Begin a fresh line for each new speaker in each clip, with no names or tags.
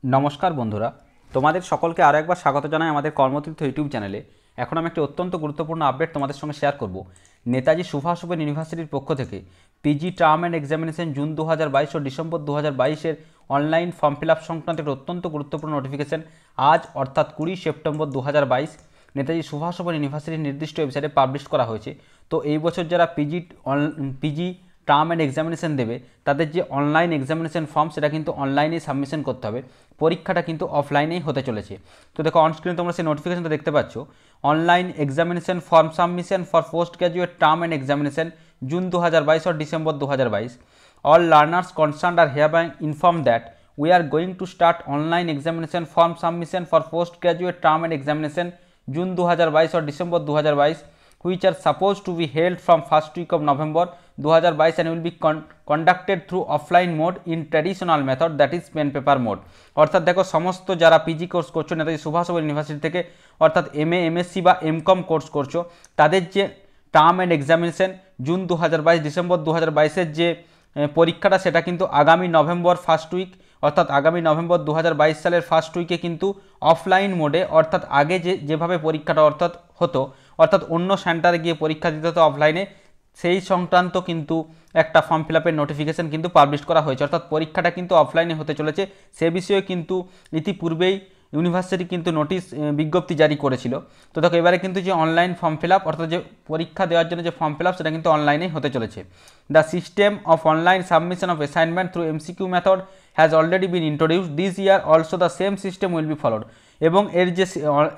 নমস্কার বন্ধুরা, তোমাদের সকলকে আরও একবার স্বাগত জানাই আমাদের কর্মতীর্থ ইউটিউব চ্যানেলে। এখন আমি একটি অত্যন্ত গুরুত্বপূর্ণ আপডেট তোমাদের সঙ্গে শেয়ার করব। নেতাজি সুভাষ ওপেন ইউনিভার্সিটির পক্ষ থেকে PG term and examination June 2022 ও ডিসেম্বর 2022-এর অনলাইন ফর্ম ফিল আপ সংক্রান্ত একটি অত্যন্ত গুরুত্বপূর্ণ নোটিফিকেশন আজ অর্থাৎ 20 সেপ্টেম্বর 2022 নেতাজি সুভাষ ওপেন ইউনিভার্সিটির নির্দিষ্ট ওয়েবসাইটে পাবলিশ করা হয়েছে। তো এই বছর যারা পিজি টার্ম অ্যান্ড এক্সামিনেশন দেবে তাদের যে অনলাইন এক্সামিনেশন ফর্ম সেটা কিন্তু অনলাইনে সাবমিশন করতে হবে। পরীক্ষাটা কিন্তু অফলাইনেই হতে চলেছে। তো দেখো অনস্ক্রিনে তোমরা সেই নোটিফিকেশনটা দেখতে পাচ্ছ। Online examination form submission for post graduate term and examination June 2022 और December 2022। All learners concerned are hereby informed that we are going to start online examination form submission for postgraduate term and examination June 2022 और December 2022 which are supposed to be held from first week of November 2022 and will be conducted through offline mode in traditional method that is pen paper mode। অর্থাৎ দেখো সমস্ত যারা PG course করছো Netaji Subhash open university থেকে, অর্থাৎ MA MSc বা MCom course করছো, তাদের যে term and examination June 2022 December 2022-এর যে পরীক্ষাটা সেটা কিন্তু আগামী নভেম্বর ফার্স্ট উইক, অর্থাৎ আগামী নভেম্বর 2022 সালের ফার্স্ট উইকে কিন্তু অফলাইন মোডে, অর্থাৎ আগে যেভাবে পরীক্ষাটা হতো অর্থাৎ অন্য সেন্টারে গিয়ে পরীক্ষা দিতে হতো অফলাইনে, সেই সংক্রান্ত কিন্তু একটা ফর্ম ফিল আপের নোটিফিকেশান কিন্তু পাবলিশ করা হয়েছে। অর্থাৎ পরীক্ষাটা কিন্তু অফলাইনে হতে চলেছে। সে বিষয়ে কিন্তু ইতিপূর্বেই ইউনিভার্সিটি কিন্তু নোটিশ বিজ্ঞপ্তি জারি করেছিল। তো দেখো এবারে কিন্তু যে অনলাইন ফর্ম ফিল আপ, অর্থাৎ যে পরীক্ষা দেওয়ার জন্য যে ফর্ম ফিল আপ সেটা কিন্তু অনলাইনেই হতে চলেছে। The system of online submission of assignment through MCQ method has already been introduced this year, also the same system will be followed. এবং এর যে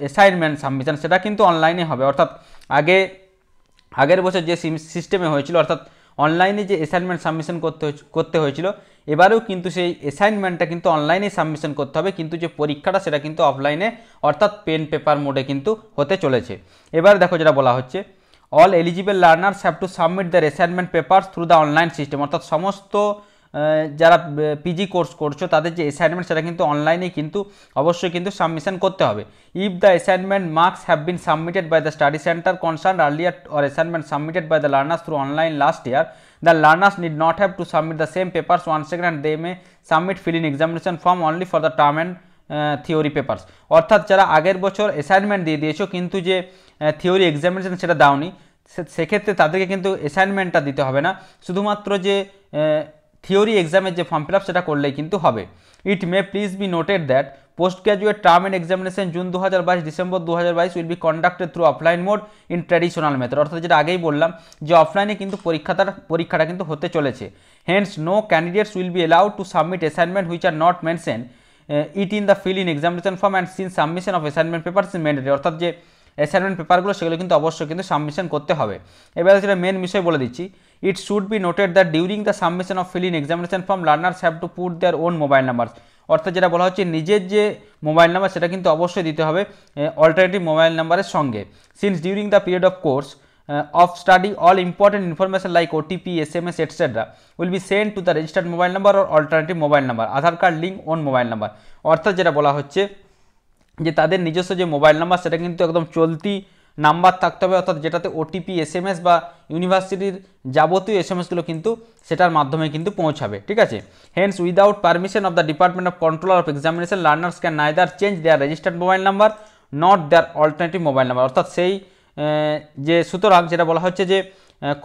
অ্যাসাইনমেন্ট সাবমিশন সেটা কিন্তু অনলাইনে হবে। অর্থাৎ আগের বছর যে সিস্টেমে হয়েছিল, অর্থাৎ অনলাইনে যে অ্যাসাইনমেন্ট সাবমিশন করতে হয়েছিল, এবারেও কিন্তু সেই অ্যাসাইনমেন্টটা কিন্তু অনলাইনে সাবমিশন করতে হবে, কিন্তু যে পরীক্ষাটা সেটা কিন্তু অফলাইনে অর্থাৎ পেন পেপার মোডে কিন্তু হতে চলেছে। এবার দেখো যেটা বলা হচ্ছে, all eligible learners have to submit their assignment papers through the online system. অর্থাৎ সমস্ত যারা পিজি কোর্স করছো তাদের যে অ্যাসাইনমেন্ট সেটা কিন্তু অনলাইনেই কিন্তু অবশ্যই কিন্তু সাবমিশন করতে হবে। If the assignment marks have been submitted by the study centre concern earlier or assignment submitted by the learners through online last year, the learners need not have to submit the same papers once again and they may submit fill-in examination form only for the term and theory papers. অর্থাৎ যারা আগের বছর assignment দিয়ে দিয়েছো কিন্তু যে theory examination সেটা দাওনি, সেক্ষেত্রে তাদেরকে কিন্তু অ্যাসাইনমেন্টটা দিতে হবে না, শুধুমাত্র যে থিওরি এক্সামের যে ফর্ম ফিল আপ সেটা করলেই কিন্তু হবে। It may please be noted that post graduate term and examination June 2022 December 2022 will be conducted through offline mode in traditional method. অর্থাৎ যেটা আগেই বললাম যে অফলাইনে কিন্তু পরীক্ষাটা কিন্তু হতে চলেছে। Hence no candidates will be allowed to submit assignment which are not mention it in the fill in examination form and since submission of assignment paper is mandatory. অর্থাৎ যে অ্যাসাইনমেন্ট পেপারগুলো সেগুলো কিন্তু অবশ্যই কিন্তু সাবমিশন করতে হবে। এবারে যেটা মেন বিষয় বলে দিচ্ছি, it should be noted that during the submission of fill-in examination form learners have to put their own mobile numbers। অর্থাৎ যেটা বলা হচ্ছে নিজের যে মোবাইল নাম্বার সেটা কিন্তু অবশ্যই দিতে হবে অল্টারনেটিভ মোবাইল নাম্বারের সঙ্গে। Since during the period of course of study all important information like OTP, SMS, etc. will be sent to the registered mobile number or alternative mobile number, Aadhaar card link own mobile number. অর্থাৎ যেটা বলা হচ্ছে যে তাদের নিজস্ব যে mobile number সেটা কিন্তু একদম চলতি নাম্বার থাকতে হবে, অর্থাৎ যেটাতে ওটিপি, SMS বা ইউনিভার্সিটির যাবতীয় এসএমএসগুলো কিন্তু সেটার মাধ্যমে কিন্তু পৌঁছাবে। ঠিক আছে। Hence without permission of the department of controller of examination learners can neither change their registered mobile number not their alternative mobile number. অর্থাৎ সেই যে সুতরাং যেটা বলা হচ্ছে যে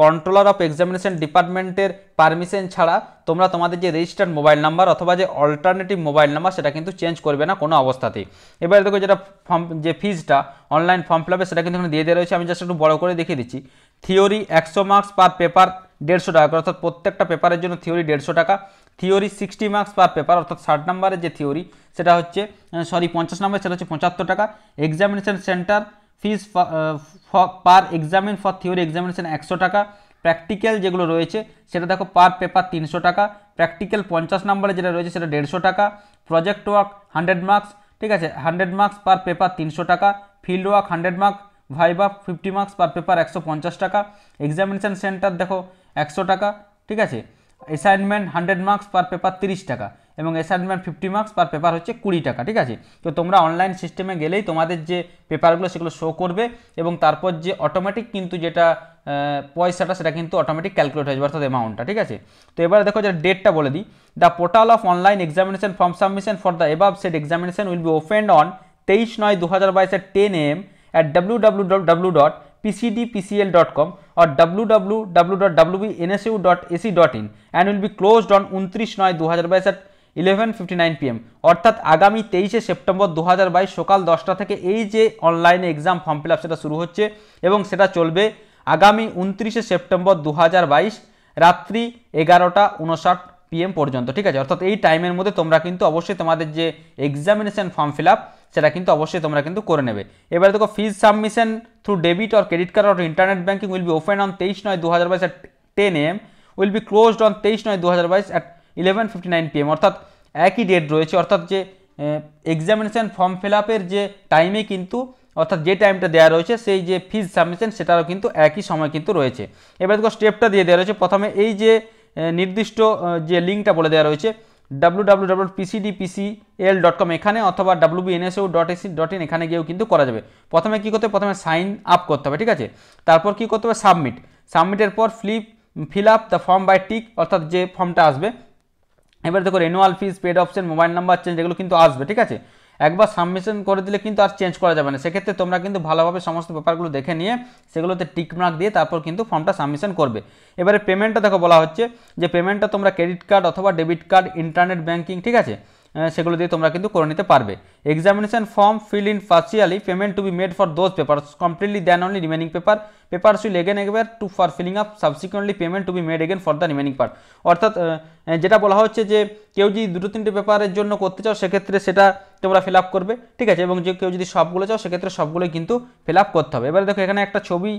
কন্ট্রোলার অফ এক্সামিনেশন ডিপার্টমেন্টের পারমিশন ছাড়া তোমরা তোমাদের যে রেজিস্টার্ড মোবাইল নাম্বার অথবা যে অল্টারনেটিভ মোবাইল নাম্বার সেটা কিন্তু চেঞ্জ করবে না কোনো অবস্থাতেই। এবারে দেখো যেটা ফর্ম যে ফিজটা অনলাইন ফর্ম ফিল আপে সেটা কিন্তু এখানে দিয়ে দেওয়া রয়েছে। আমি জাস্ট একটু বড় করে দেখিয়ে দিচ্ছি। থিওরি 100 মার্কস পার পেপার 150 টাকা, অর্থাৎ প্রত্যেকটা পেপারের জন্য থিওরি 150 টাকা। থিওরি 60 মার্কস পার পেপার, অর্থাৎ 60 নম্বরের যে থিওরি সেটা হচ্ছে 50 নম্বর সেটা হচ্ছে 75 টাকা। Examination centre fees per examine for theory examination 100 টাকা। প্র্যাকটিক্যাল যেগুলো রয়েছে সেটা দেখো পার পেপার 300 টাকা। প্র্যাকটিক্যাল 50 নম্বরে যেটা রয়েছে সেটা 150 টাকা। প্রজেক্ট ওয়ার্ক 100 মার্কস, ঠিক আছে, 100 মার্কস পার পেপার 300 টাকা। Field work 100 marks, viva 50 marks per paper 150 টাকা। এক্সামিনেশন সেন্টার দেখো 100 টাকা, ঠিক আছে। অ্যাসাইনমেন্ট 100 মার্কস পার পেপার 30 টাকা এবং অ্যাসাইনমেন্ট 50 মার্কস পার পেপার হচ্ছে 20 টাকা, ঠিক আছে। তো তোমরা অনলাইন সিস্টেমে গেলেই তোমাদের যে পেপারগুলো সেগুলো শো করবে এবং তারপর যে অটোমেটিক কিন্তু যেটা পয়সাটা সেটা কিন্তু অটোমেটিক ক্যালকুলেট হয়ে যাবে, অর্থাৎ অ্যামাউন্টটা, ঠিক আছে। তো এবারে দেখো যে ডেটটা বলে দিই। The portal of online examination form submission for the above said examination will be opened on 23/9/2022 at 10 AM at www.pcdpcl.com or www.wbnsu.ac.in and will be closed on 29/9/2022 at 11:59 PM। অর্থাৎ আগামী 23শে সেপ্টেম্বর 2022 সকাল 10টা থেকে এই যে অনলাইনে এক্সাম ফর্ম ফিল আপ সেটা শুরু হচ্ছে এবং সেটা চলবে আগামী 29শে সেপ্টেম্বর 2022 রাত্রি 11:59 PM পর্যন্ত, ঠিক আছে। অর্থাৎ এই টাইমের মধ্যে তোমরা কিন্তু অবশ্যই তোমাদের যে এক্সামিনেশন ফর্ম ফিল আপ সেটা কিন্তু অবশ্যই তোমরা কিন্তু করে নেবে। এবারে দেখো fees submission through debit or credit card or internet banking will be open on 23/9/2022 at 10 AM, will be closed on 23/9/2022 at 11:59 PM। অর্থাৎ একই ডেট রয়েছে, অর্থাৎ যে এক্সামিনেশন ফর্ম ফিল আপের যে টাইমে কিন্তু অর্থাৎ যে টাইমটা দেওয়া রয়েছে সেই যে ফিজ সাবমিশন সেটারও কিন্তু একই সময় কিন্তু রয়েছে। এবার দেখো স্টেপটা দিয়ে দেওয়া রয়েছে। প্রথমে এই যে নির্দিষ্ট যে লিঙ্কটা বলে দেওয়া রয়েছে www.pcdpcl.com এখানে অথবা wbnsu.ac.in এখানে গিয়েও কিন্তু করা যাবে। প্রথমে কী করতে হবে, প্রথমে সাইন আপ করতে হবে, ঠিক আছে। তারপর কী করতে হবে, সাবমিটের পর fill up the form by tick, অর্থাৎ যে ফর্মটা আসবে। এবার দেখো renewal fees, paid option, mobile number change এগুলো কিন্তু আসবে, ঠিক আছে। একবার সাবমিশন করে দিলে কিন্তু আর চেঞ্জ করা যাবে না। সেক্ষেত্রে তোমরা কিন্তু ভালোভাবে সমস্ত পেপারগুলো দেখে নিয়ে সেগুলোতে টিক মার্ক দিয়ে তারপর কিন্তু ফর্মটা সাবমিশন করবে। এবারে পেমেন্টটা দেখো বলা হচ্ছে যে পেমেন্টটা তোমরা ক্রেডিট কার্ড অথবা ডেবিট কার্ড, ইন্টারনেট ব্যাঙ্কিং, ঠিক আছে, সেগুলো দিয়ে তোমরা কিন্তু করে নিতে পারবে। Examination form fill in partially, payment to be made for those paper completely then only remaining papers will again to for filling up subsequently payment to be made again for the remaining part. অর্থাৎ যেটা বলা হচ্ছে যে কেউ যদি 2-3টে পেপারের জন্য করতে চাও সেক্ষেত্রে সেটা তোমরা ফিল আপ করবে, ঠিক আছে, এবং যে কেউ যদি সবগুলো চাও সেক্ষেত্রে সবগুলোই কিন্তু ফিল আপ করতে হবে। এবারে দেখো এখানে একটা ছবি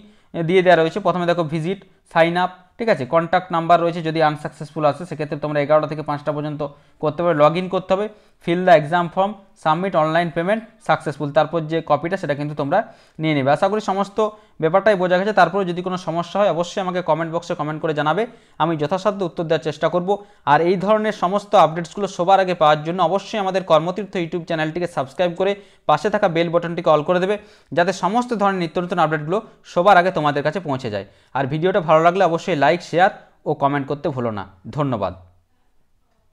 দিয়ে দেওয়া রয়েছে। প্রথমে দেখো ভিজিট, সাইন আপ, ঠিক আছে, কন্ট্যাক্ট নাম্বার রয়েছে, যদি আনসাকসেসফুল আসে সেক্ষেত্রে তোমরা 11টা থেকে 5টা পর্যন্ত করতে পারবে। লগ ইন করতে হবে, fill the exam form, submit online payment successful, তারপর যে কপিটা সেটা কিন্তু তোমরা নিয়ে নেবে। আশা করি সমস্ত ব্যাপারটাই বোঝা গেছে। তারপরে যদি কোনো সমস্যা হয় অবশ্যই আমাকে কমেন্ট বক্সে কমেন্ট করে জানাবে, আমি যথাসাধ্য উত্তর দেওয়ার চেষ্টা করব। আর এই ধরনের সমস্ত আপডেটসগুলো সবার আগে পাওয়ার জন্য অবশ্যই আমাদের কর্মতীর্থ ইউটিউব চ্যানেলটিকে সাবস্ক্রাইব করে পাশে থাকা বেল বাটনটিকে অল করে দেবে, যাতে সমস্ত ধরনের নিত্য নতুন আপডেটগুলো সবার আগে তোমাদের কাছে পৌঁছে যায়। আর ভিডিওটা ভালো লাগলে অবশ্যই লাইক, শেয়ার ও কমেন্ট করতে ভুলো না। ধন্যবাদ।